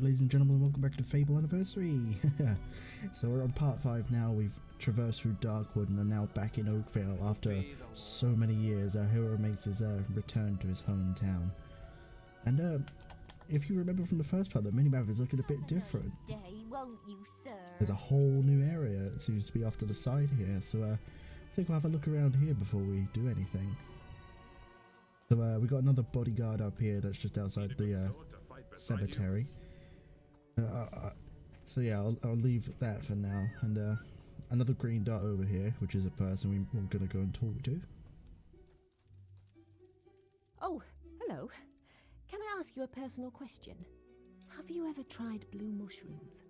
Alright, ladies and gentlemen, welcome back to Fable Anniversary! So we're on part 5 now. We've traversed through Darkwood and are now back in Oakvale after so many years. Our hero makes his return to his hometown. And if you remember from the first part, the minimap is looking a bit different. There's a whole new area that seems to be off to the side here, so I think we'll have a look around here before we do anything. So we got another bodyguard up here that's just outside the cemetery. So yeah, I'll leave that for now, and another green dot over here, which is a person we're gonna go and talk to. Oh, hello. Can I ask you a personal question? Have you ever tried blue mushrooms?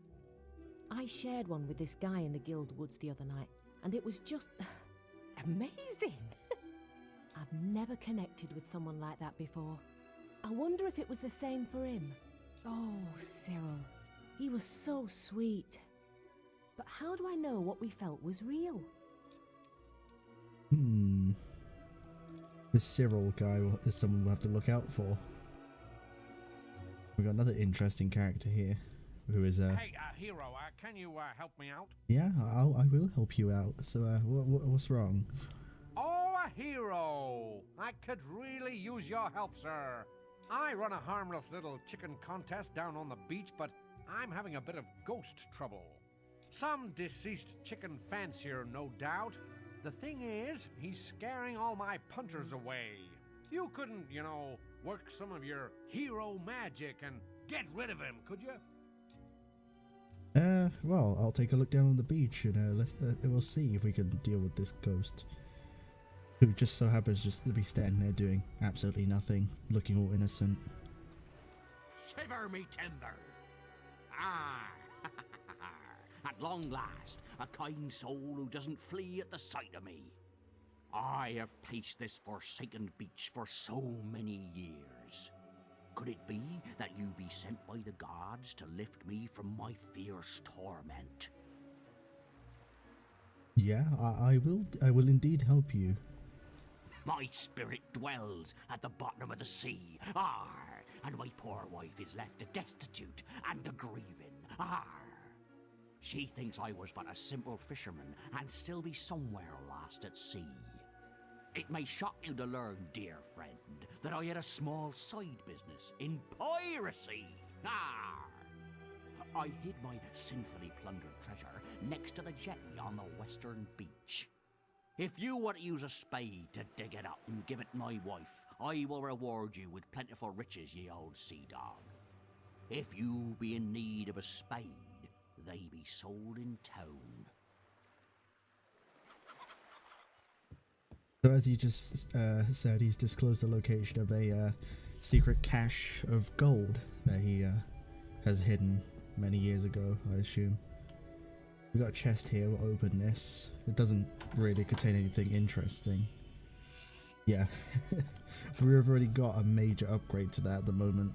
I shared one with this guy in the Guild Woods the other night, and it was just amazing. I've never connected with someone like that before. I wonder if it was the same for him. Oh, Cyril. He was so sweet. But how do I know what we felt was real? This Cyril guy is someone we'll have to look out for. We got another interesting character here, who is Hey, hero, can you help me out? Yeah, I will help you out. So, what's wrong? Oh, a hero! I could really use your help, sir. I run a harmless little chicken contest down on the beach, but I'm having a bit of ghost trouble. Some deceased chicken fancier, no doubt. The thing is, he's scaring all my punters away. You couldn't, you know, work some of your hero magic and get rid of him, could you? Well, I'll take a look down on the beach and we'll see if we can deal with this ghost, who just so happens just to be standing there doing absolutely nothing, looking all innocent. Shiver me timbers! Ah, at long last, a kind soul who doesn't flee at the sight of me. I have paced this forsaken beach for so many years. Could it be that you be sent by the gods to lift me from my fierce torment? Yeah, I will indeed help you. My spirit dwells at the bottom of the sea, and my poor wife is left destitute and a grieving, She thinks I was but a simple fisherman and still be somewhere lost at sea. It may shock you to learn, dear friend, that I had a small side business in piracy. I hid my sinfully plundered treasure next to the jetty on the western beach. If you were to use a spade to dig it up and give it my wife, I will reward you with plentiful riches, ye old sea dog. If you be in need of a spade, they be sold in town. So as he just said, he's disclosed the location of a secret cache of gold that he has hidden many years ago, I assume. We got a chest here, we'll open this. It doesn't really contain anything interesting. Yeah, we've already got a major upgrade to that at the moment.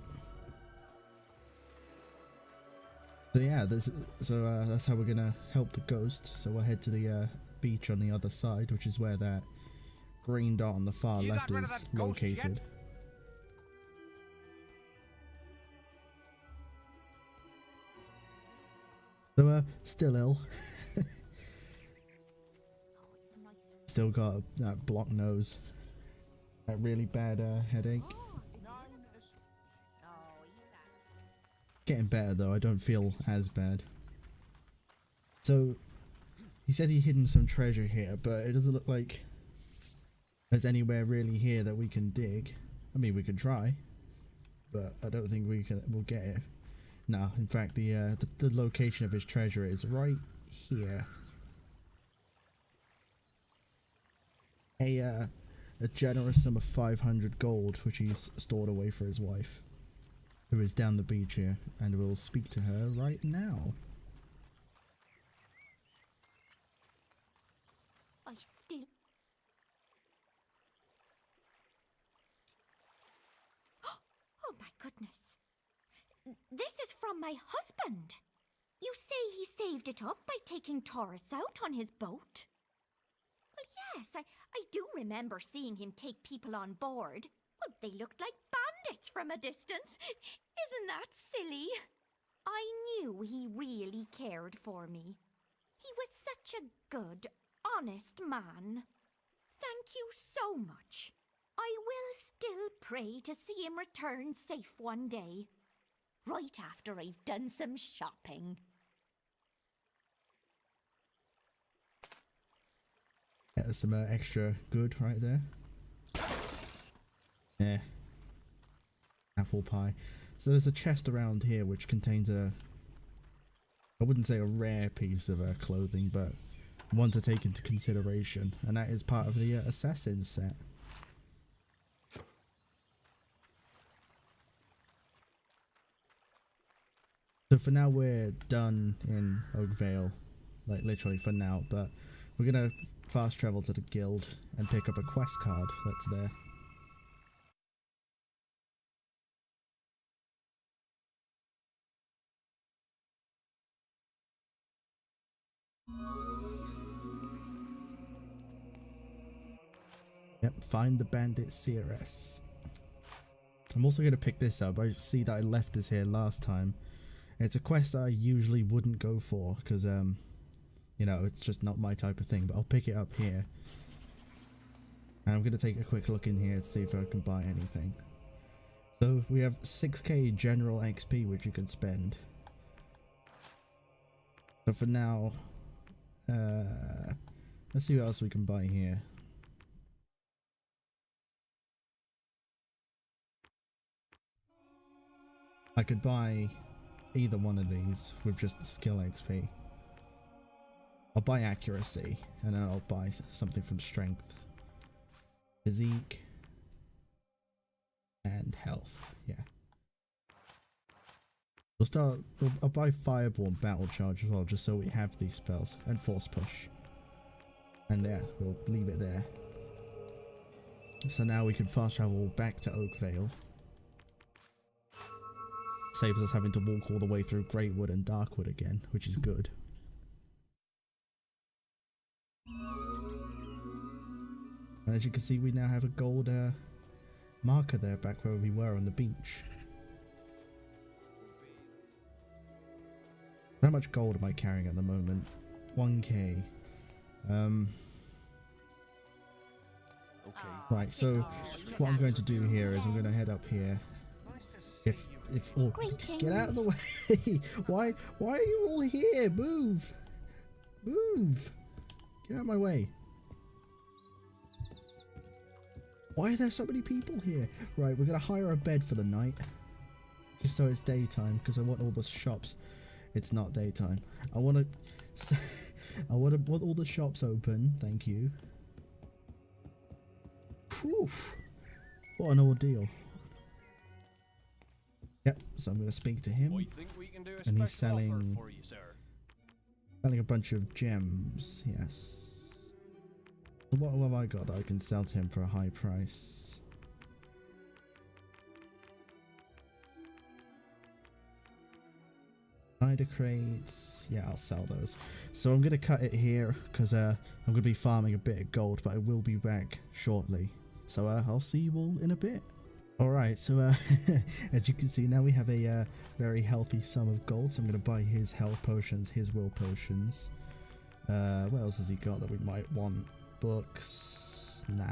So yeah, that's how we're gonna help the ghost. So we'll head to the beach on the other side, which is where that green dot on the far left is located. So still ill. Still got that blocked nose, that really bad headache. Getting better though, I don't feel as bad. So he said he hidden some treasure here, but it doesn't look like there's anywhere really here that we can dig. I mean, we can try, but I don't think we'll get it. No, in fact, the location of his treasure is right here. A generous sum of 500 gold, which he's stored away for his wife, who is down the beach here, and we'll speak to her right now. Oh my goodness. This is from my husband. You say he saved it up by taking tourists out on his boat? Well, yes, I do remember seeing him take people on board. Well, they looked like bandits from a distance. Isn't that silly? I knew he really cared for me. He was such a good, honest man. Thank you so much. I will still pray to see him return safe one day, right after I've done some shopping. Yeah, there's some extra good right there. Yeah. Apple pie. So there's a chest around here which contains a, I wouldn't say a rare piece of clothing, but one to take into consideration, and that is part of the assassin set. So for now we're done in Oakvale, like literally for now, but we're gonna fast travel to the guild and pick up a quest card that's there. Yep, find the Bandit seeress. I'm also going to pick this up. I see that I left this here last time. It's a quest I usually wouldn't go for because, you know, it's just not my type of thing, but I'll pick it up here. And I'm going to take a quick look in here to see if I can buy anything. So we have 6k general XP which you can spend. So for now, let's see what else we can buy here. I could buy either one of these with just the skill XP. I'll buy accuracy, and then I'll buy something from strength. Physique. And health, yeah. I'll buy Fireball and Battle Charge as well, just so we have these spells. And Force Push. And yeah, we'll leave it there. So now we can fast travel back to Oakvale. Saves us having to walk all the way through Greatwood and Darkwood again, which is good. And as you can see, we now have a gold marker there back where we were on the beach. How much gold am I carrying at the moment? 1k. Okay. Right, so what I'm going to do here is I'm going to head up here. Oh, get out of the way! Why are you all here? Move! Move! Get out of my way. Why are there so many people here? Right, we're gonna hire a bed for the night. Just so it's daytime, because I want all the shops. It's not daytime. I want all the shops open, thank you. Whew. What an ordeal. Yep, so I'm going to speak to him, and he's selling a bunch of gems, yes. So what have I got that I can sell to him for a high price? Spider crates, yeah, I'll sell those. So I'm going to cut it here, because I'm going to be farming a bit of gold, but I will be back shortly. So I'll see you all in a bit. Alright, so as you can see now we have a very healthy sum of gold, so I'm going to buy his health potions, his will potions. What else has he got that we might want? Books? Nah.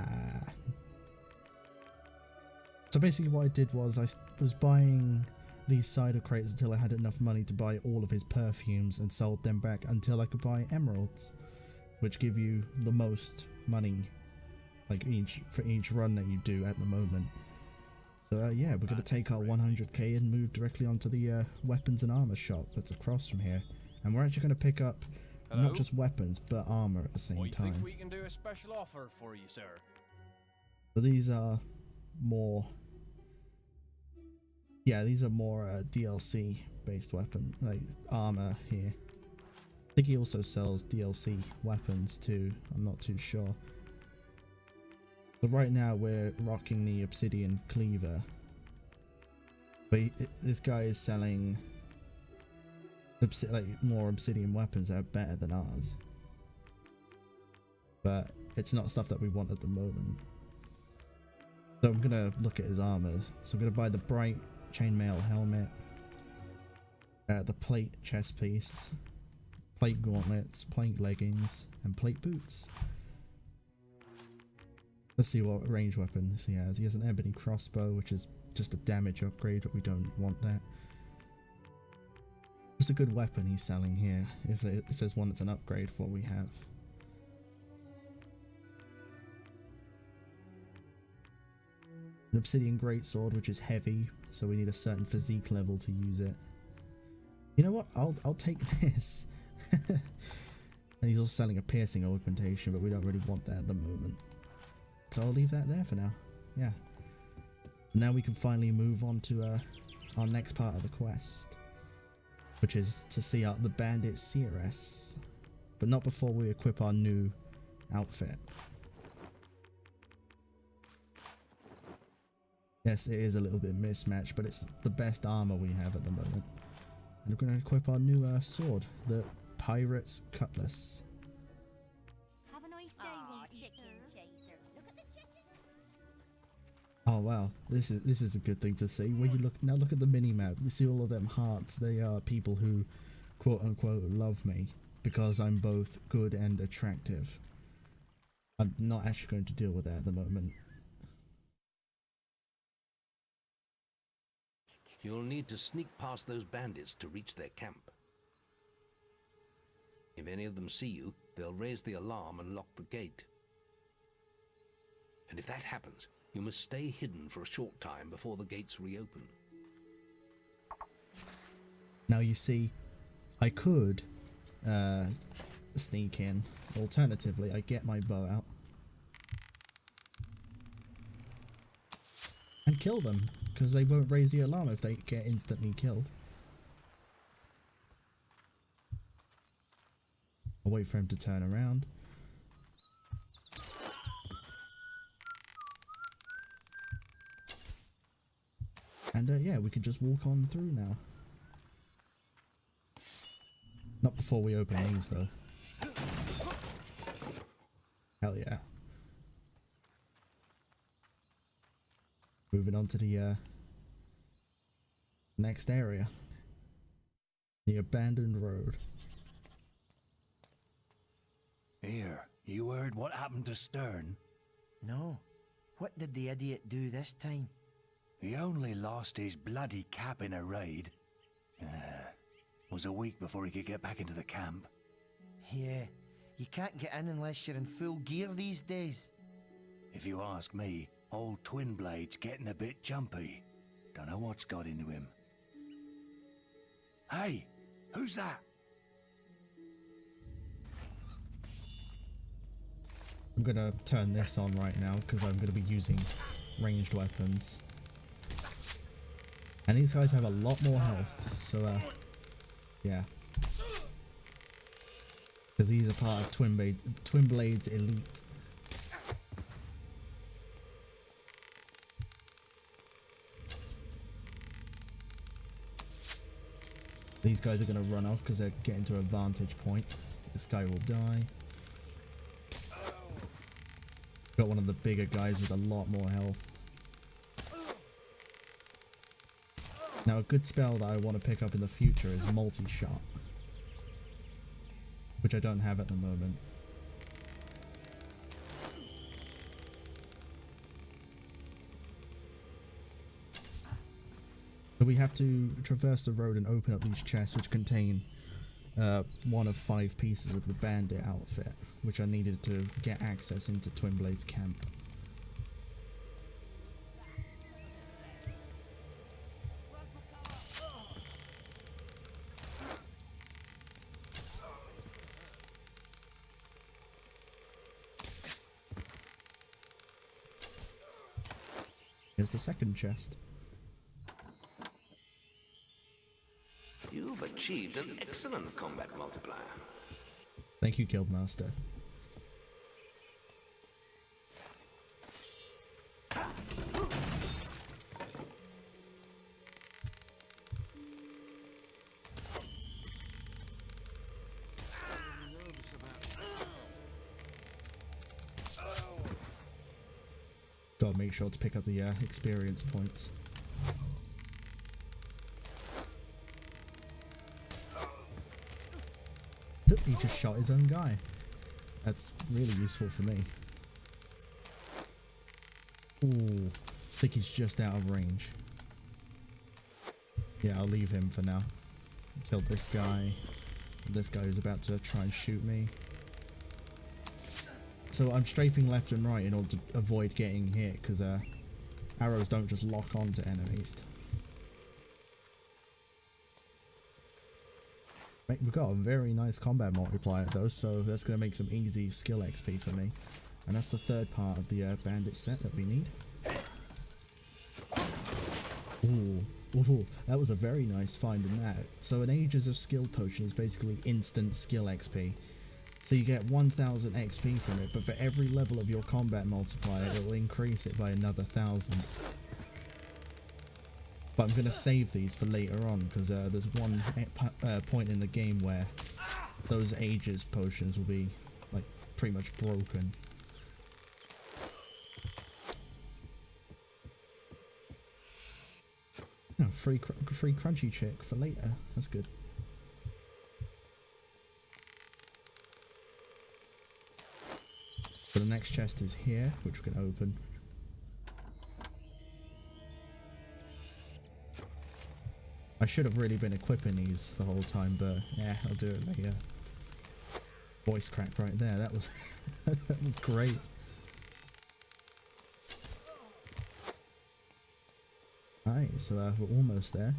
So basically what I did was I was buying these cider crates until I had enough money to buy all of his perfumes and sold them back until I could buy emeralds, which give you the most money like for each run that you do at the moment. So yeah, we're going to take our 100k and move directly onto the weapons and armor shop that's across from here. And we're actually going to pick up not just weapons, but armor at the same time. Think we can do a special offer for you, sir? So these are more... Yeah, these are more DLC based weapon, like armor here. I think he also sells DLC weapons too, I'm not too sure. But right now we're rocking the obsidian cleaver, but this guy is selling like more obsidian weapons that are better than ours, but it's not stuff that we want at the moment. So I'm gonna look at his armor. So I'm gonna buy the bright chainmail helmet, The plate chest piece, plate gauntlets, plate leggings, and plate boots. Let's see what range weapons he has. He has an ebony crossbow, which is just a damage upgrade, but we don't want that. It's a good weapon he's selling here, if there's one that's an upgrade for what we have. An obsidian greatsword, which is heavy, so we need a certain physique level to use it. You know what? I'll take this. And he's also selling a piercing augmentation, but we don't really want that at the moment. So I'll leave that there for now. Yeah. Now we can finally move on to our next part of the quest, which is to see out the Bandit seeress, but not before we equip our new outfit. Yes, it is a little bit mismatched, but it's the best armor we have at the moment. And we're going to equip our new sword, the Pirate's Cutlass. Have a nice day, won't you, sir? Look at the chicken. Oh wow, this is a good thing to see. When you look at the mini map, you see all of them hearts. They are people who, quote unquote, love me because I'm both good and attractive. I'm not actually going to deal with that at the moment. You'll need to sneak past those bandits to reach their camp. If any of them see you, they'll raise the alarm and lock the gate. And if that happens, you must stay hidden for a short time before the gates reopen. Now you see, I could sneak in. Alternatively, I get my bow out and kill them, because they won't raise the alarm if they get instantly killed. I'll wait for him to turn around. And yeah, we can just walk on through now. Not before we open these though. Hell yeah. Moving on to the next area. The abandoned road. Here, you heard what happened to Stern? No. What did the idiot do this time? He only lost his bloody cap in a raid. Was a week before he could get back into the camp. Yeah, you can't get in unless you're in full gear these days. If you ask me, old Twin Blade's getting a bit jumpy. Don't know what's got into him. Hey, who's that? I'm gonna turn this on right now because I'm gonna be using ranged weapons. And these guys have a lot more health, so yeah. Because these are part of Twin Blade's elite. These guys are going to run off because they're getting to a vantage point. This guy will die. Got one of the bigger guys with a lot more health. Now a good spell that I want to pick up in the future is multi-shot, which I don't have at the moment. So we have to traverse the road and open up these chests, which contain one of 5 pieces of the Bandit outfit, which I needed to get access into Twin Blade's camp. Here's the second chest. You've achieved an excellent combat multiplier. Thank you, Guildmaster. Gotta make sure to pick up the experience points. he just shot his own guy. That's really useful for me. Ooh, I think he's just out of range. Yeah, I'll leave him for now. Killed this guy. This guy who's about to try and shoot me. So I'm strafing left and right in order to avoid getting hit, because arrows don't just lock onto enemies. We've got a very nice combat multiplier though, so that's going to make some easy skill XP for me. And that's the third part of the bandit set that we need. Ooh, that was a very nice find in that. So an Ages of Skill potion is basically instant skill XP. So you get 1000 XP from it, but for every level of your combat multiplier, it will increase it by another 1000. But I'm going to save these for later on, because there's one point in the game where those Ages potions will be like pretty much broken. Oh, free crunchy chick for later. That's good. So the next chest is here, which we can open. I should have really been equipping these the whole time, but yeah, I'll do it later. Voice crack right there. That was that was great. Alright, so we're almost there.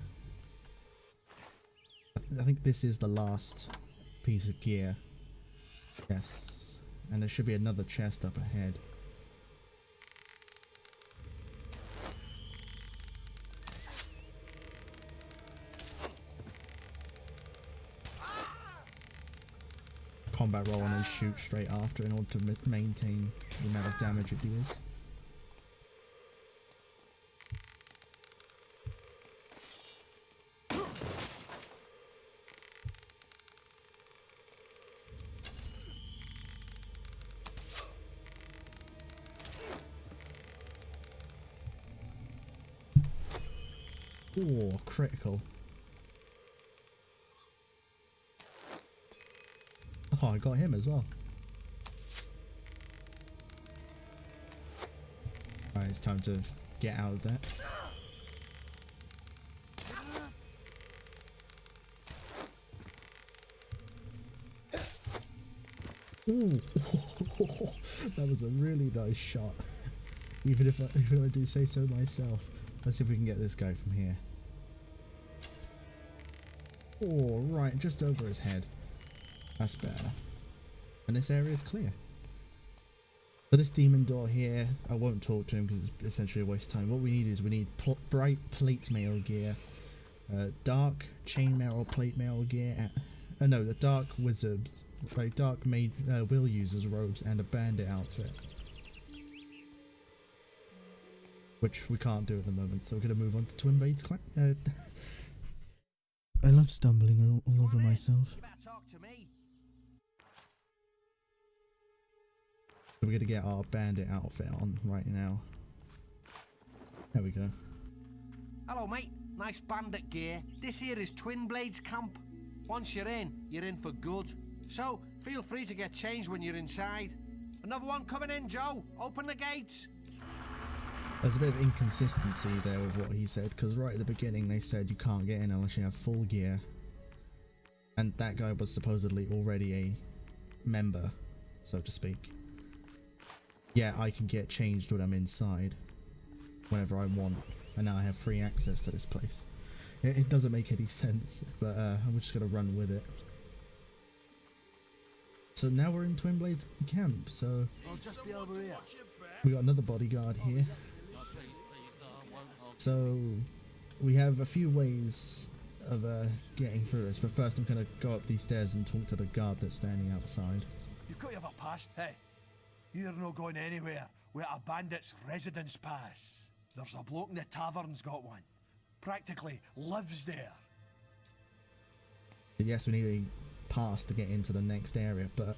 I think this is the last piece of gear. Yes. And there should be another chest up ahead. Combat roll and then shoot straight after in order to maintain the amount of damage it deals. Oh, critical. Oh, I got him as well. Alright, it's time to get out of that. Ooh. That was a really nice shot. even if I do say so myself. Let's see if we can get this guy from here. Oh, right, just over his head. That's better. And this area is clear. For this demon door here, I won't talk to him because it's essentially a waste of time. What we need is we need bright plate mail gear, dark chainmail or plate mail gear, no, the dark wizard, like dark made will users robes, and a bandit outfit. Which we can't do at the moment, so we're going to move on to Twin Blades Clan. I love stumbling all over myself. We're going to get our bandit outfit on right now. There we go. Hello, mate. Nice bandit gear. This here is Twin Blades Camp. Once you're in for good. So, feel free to get changed when you're inside. Another one coming in, Joe. Open the gates. There's a bit of inconsistency there with what he said, because right at the beginning they said you can't get in unless you have full gear. And that guy was supposedly already a member, so to speak. Yeah, I can get changed when I'm inside, whenever I want, and now I have free access to this place. It doesn't make any sense, but I'm just going to run with it. So now we're in Twin Blades Camp, so I'll just be over here. we got another bodyguard here. So we have a few ways of getting through this, but first I'm going to go up these stairs and talk to the guard that's standing outside. You've got to have a pass. Hey, you're not going anywhere without a bandit's residence pass. There's a bloke in the tavern's got one. Practically lives there. Yes, we need a pass to get into the next area, but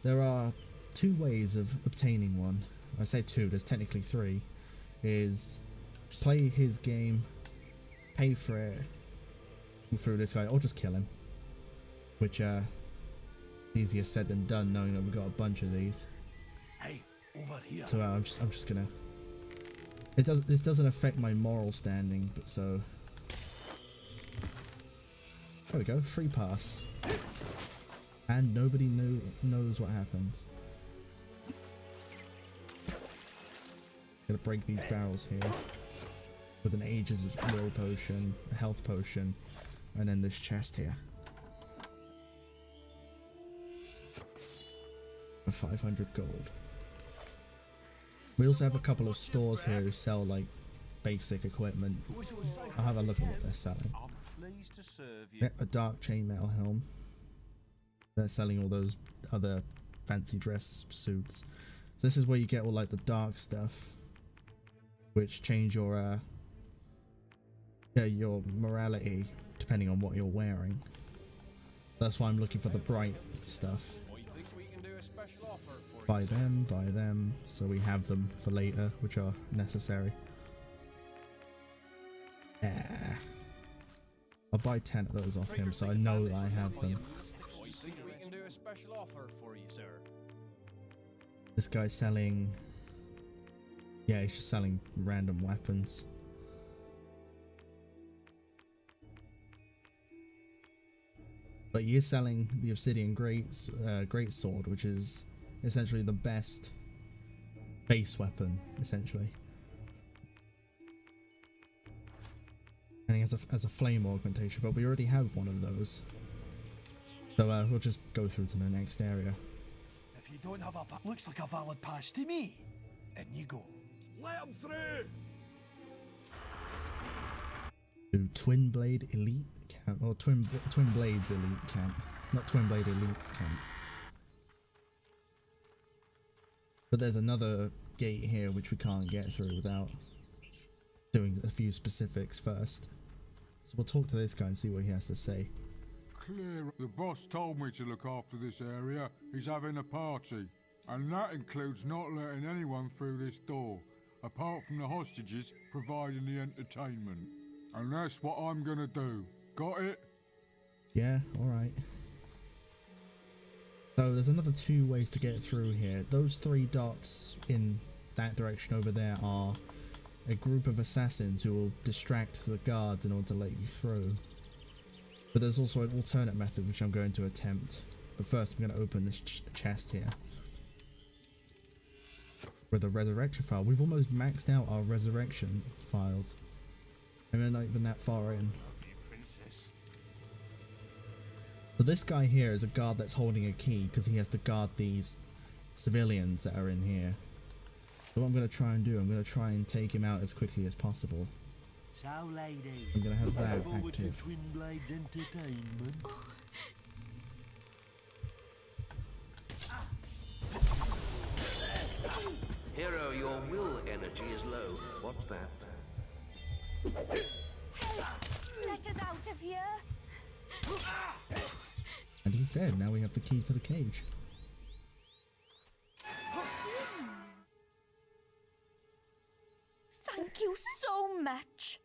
there are two ways of obtaining one. I say two, there's technically three. Is play his game, pay for it through this guy, or just kill him. Which Easier said than done, knowing that we've got a bunch of these. Hey, over here. So I'm just gonna. This doesn't affect my moral standing, but so. There we go, free pass. And nobody knows what happens. Gonna break these barrels here with an Ages of Will potion, a health potion, and then this chest here. For 500 gold. We also have a couple of stores here who sell like basic equipment. I'll have a look at what they're selling. Pleased to serve you. Yeah, a dark chainmail helm. They're selling all those other fancy dress suits. So this is where you get all like the dark stuff, which change your morality depending on what you're wearing. So that's why I'm looking for the bright stuff. Buy them, so we have them for later, which are necessary. I'll buy 10 of those off him, so I know that I have them. We can do a special offer for you, sir. This guy's selling... Yeah, he's just selling random weapons. But he is selling the Obsidian Greatsword, which is essentially the best base weapon, essentially. And he has a flame augmentation, but we already have one of those. So we'll just go through to the next area. If you don't have a pass, looks like a valid pass to me. And you go. Let him through! To Twin Blade Elite Camp, or Twin Blades Elite Camp, not Twin Blade Elites Camp. But there's another gate here which we can't get through without doing a few specifics first. So we'll talk to this guy and see what he has to say. Clear. The boss told me to look after this area. He's having a party, and that includes not letting anyone through this door, apart from the hostages providing the entertainment. And that's what I'm gonna do. Got it? Yeah, alright. So there's another 2 ways to get through here. Those 3 dots in that direction over there are a group of assassins who will distract the guards in order to let you through. But there's also an alternate method which I'm going to attempt. But first I'm going to open this chest here. With a resurrection file. We've almost maxed out our resurrection files. And we're not even that far in. So this guy here is a guard that's holding a key because he has to guard these civilians that are in here. So what I'm going to try and do, I'm going to try and take him out as quickly as possible. So ladies, I'm going to have that active. Twin Blades entertainment. Hero, your will energy is low. What's that? Let us out of here. And he's dead. Now we have the key to the cage. Thank you so much.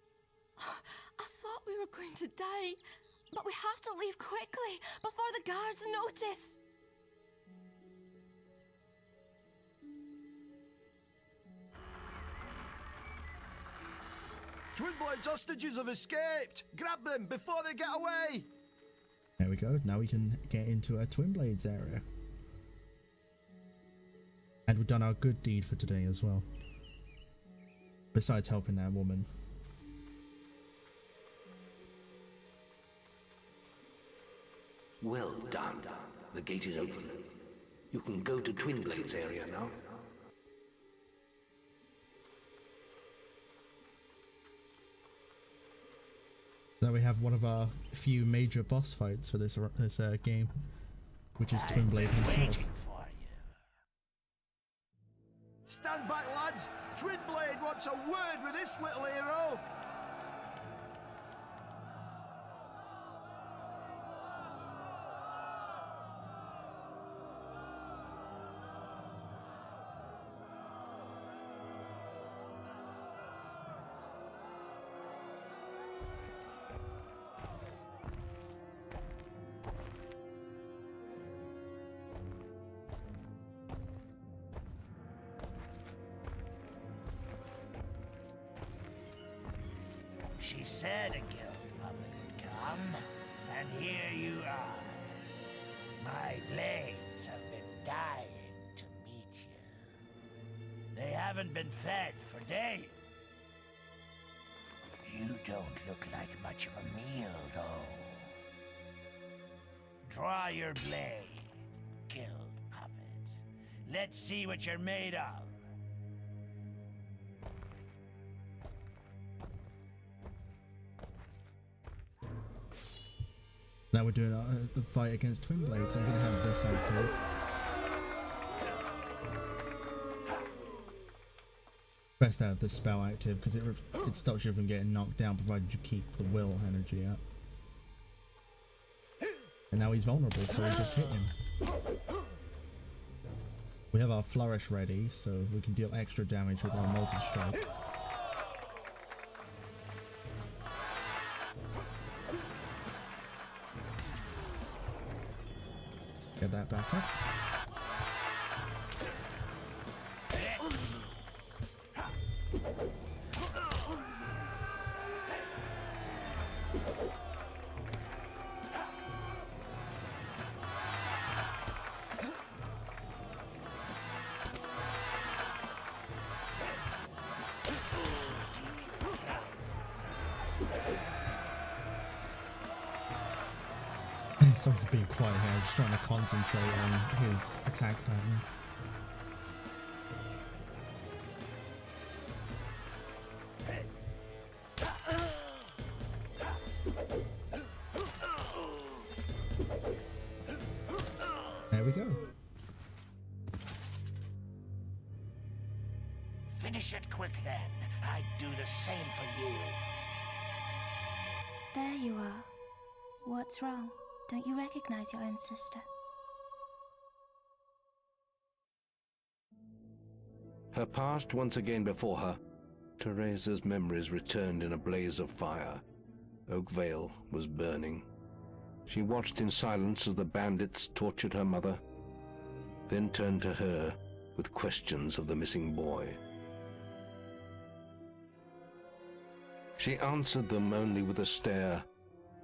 I thought we were going to die, but we have to leave quickly before the guards notice. Twin Blades hostages have escaped! Grab them before they get away! There we go. Now we can get into our Twin Blades area. And we've done our good deed for today as well. Besides helping that woman. Well done. The gate is open. You can go to Twin Blades area now. So we have one of our few major boss fights for this game, which is Twin Blade himself. Stand back, lads! Twin Blade wants a word with this little hero! She said a guild puppet would come, and here you are. My blades have been dying to meet you. They haven't been fed for days. You don't look like much of a meal, though. Draw your blade, guild puppet. Let's see what you're made of. Now we're doing the fight against Twin Blades. I'm gonna have this active. Best to have this spell active because it stops you from getting knocked down, provided you keep the will energy up. And now he's vulnerable, so we just hit him. We have our flourish ready, so we can deal extra damage with our multi-strike. Get that back up. Sorry for being quiet here, I'm just trying to concentrate on his attack pattern. There we go. Finish it quick then. I'd do the same for you. There you are. What's wrong? Don't you recognize your own sister? Her past once again before her, Teresa's memories returned in a blaze of fire. Oakvale was burning. She watched in silence as the bandits tortured her mother, then turned to her with questions of the missing boy. She answered them only with a stare,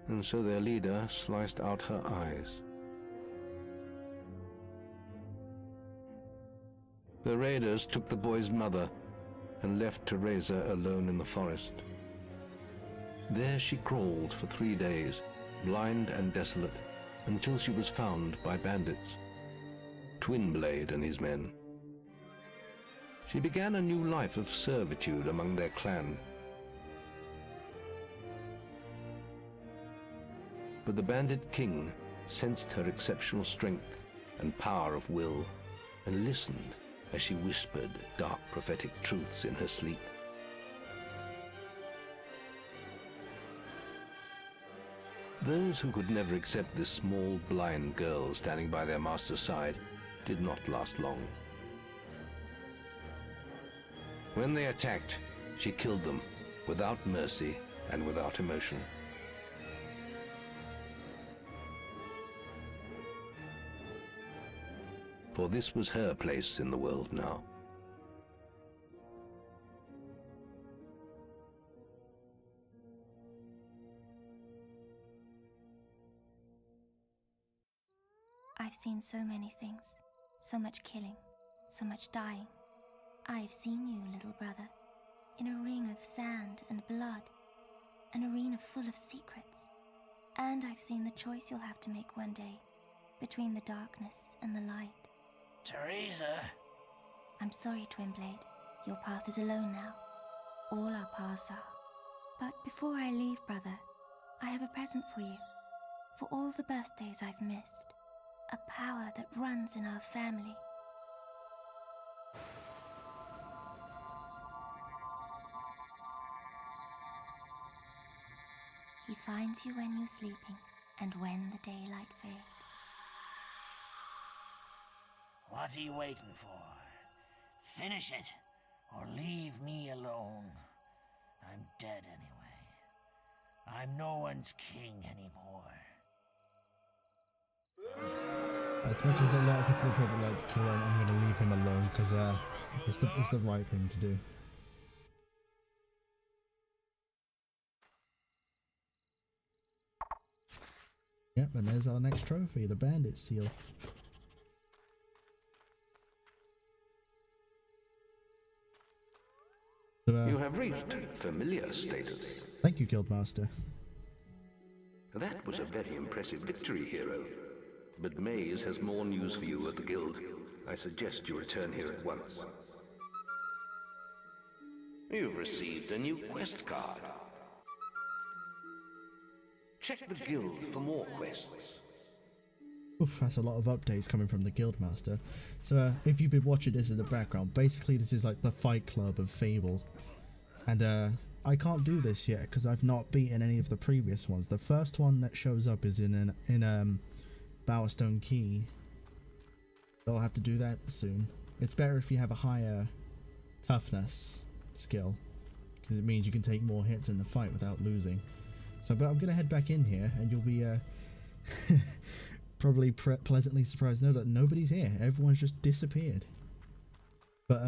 and so their leader sliced out her eyes. The raiders took the boy's mother and left Teresa alone in the forest. There she crawled for 3 days, blind and desolate, until she was found by bandits, Twinblade and his men. She began a new life of servitude among their clan. But the bandit king sensed her exceptional strength and power of will, and listened as she whispered dark prophetic truths in her sleep. Those who could never accept this small blind girl standing by their master's side did not last long. When they attacked, she killed them without mercy and without emotion. For this was her place in the world now. I've seen so many things. So much killing. So much dying. I've seen you, little brother, in a ring of sand and blood. An arena full of secrets. And I've seen the choice you'll have to make one day, between the darkness and the light. Teresa! I'm sorry, Twinblade. Your path is alone now. All our paths are. But before I leave, brother, I have a present for you. For all the birthdays I've missed. A power that runs in our family. He finds you when you're sleeping, and when the daylight fades. What are you waiting for? Finish it, or leave me alone. I'm dead anyway. I'm no one's king anymore. As much as a lot of people would probably like to kill him, I'm going to leave him alone because it's the right thing to do. Yep, and there's our next trophy, the Bandit seal. So, You have reached familiar status. Thank you, Guildmaster. That was a very impressive victory, hero. But Maze has more news for you at the Guild. I suggest you return here at once. You've received a new quest card. Check the Guild for more quests. Oof, that's a lot of updates coming from the Guildmaster. So if you've been watching this in the background, basically this is like the fight club of Fable. And I can't do this yet because I've not beaten any of the previous ones. The first one that shows up is in Bowerstone Key. So I'll have to do that soon. It's better if you have a higher toughness skill, because it means you can take more hits in the fight without losing. So, but I'm gonna head back in here, and you'll be probably pleasantly surprised to know that nobody's here. Everyone's just disappeared. But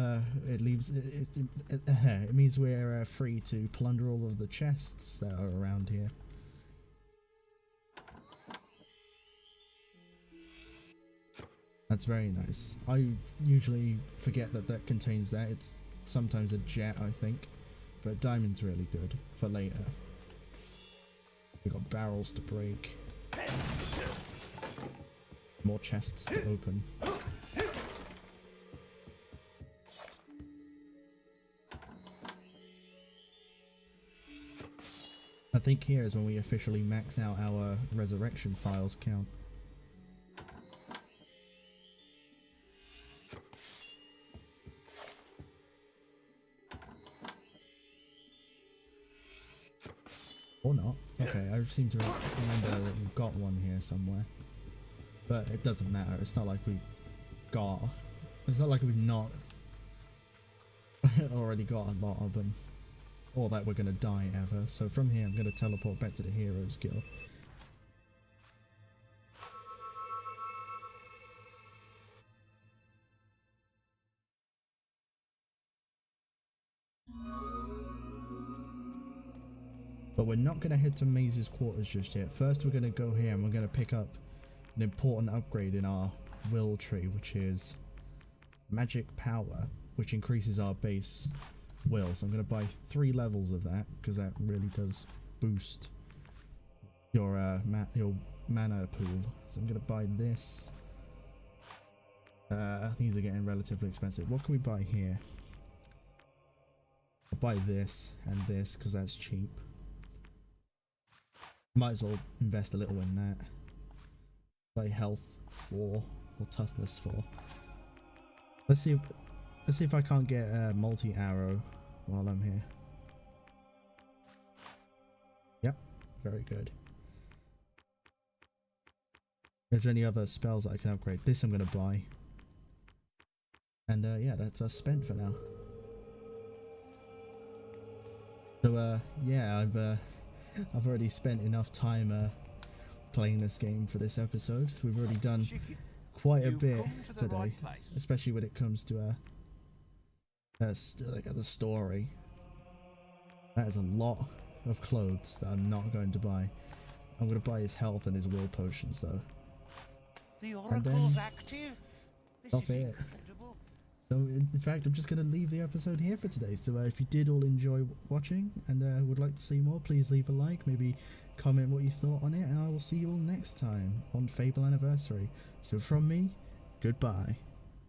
it leaves it means we're free to plunder all of the chests that are around here. That's very nice. I usually forget that that contains that. It's sometimes a jet, I think, but diamond's really good for later. We got barrels to break, more chests to open. I think here is when we officially max out our resurrection files count. Or not. Okay, I seem to remember that we've got one here somewhere. But it doesn't matter, it's not like we've got... It's not like we've not already got a lot of them. Or that we're gonna die ever. So from here I'm gonna teleport back to the Heroes Guild. But we're not going to head to Maze's quarters just yet. First we're going to go here and we're going to pick up an important upgrade in our will tree, which is magic power, which increases our base will. So I'm going to buy 3 levels of that, because that really does boost your mana pool. So I'm going to buy this. These are getting relatively expensive. What can we buy here? I'll buy this and this because that's cheap. Might as well invest a little in that. Buy health 4 or toughness 4. Let's see if I can't get a multi-arrow while I'm here. Yep, very good. Is there any other spells that I can upgrade? This I'm gonna buy. And yeah, that's us spent for now. So yeah, I've already spent enough time playing this game for this episode. We've already done quite a bit today, especially when it comes to the story. That is a lot of clothes that I'm not going to buy. I'm going to buy his health and his will potions though. The And then oracle's active. stop it. So in fact, I'm just going to leave the episode here for today. So if you did all enjoy watching and would like to see more, please leave a like, maybe comment what you thought on it, and I will see you all next time on Fable Anniversary. So from me, goodbye.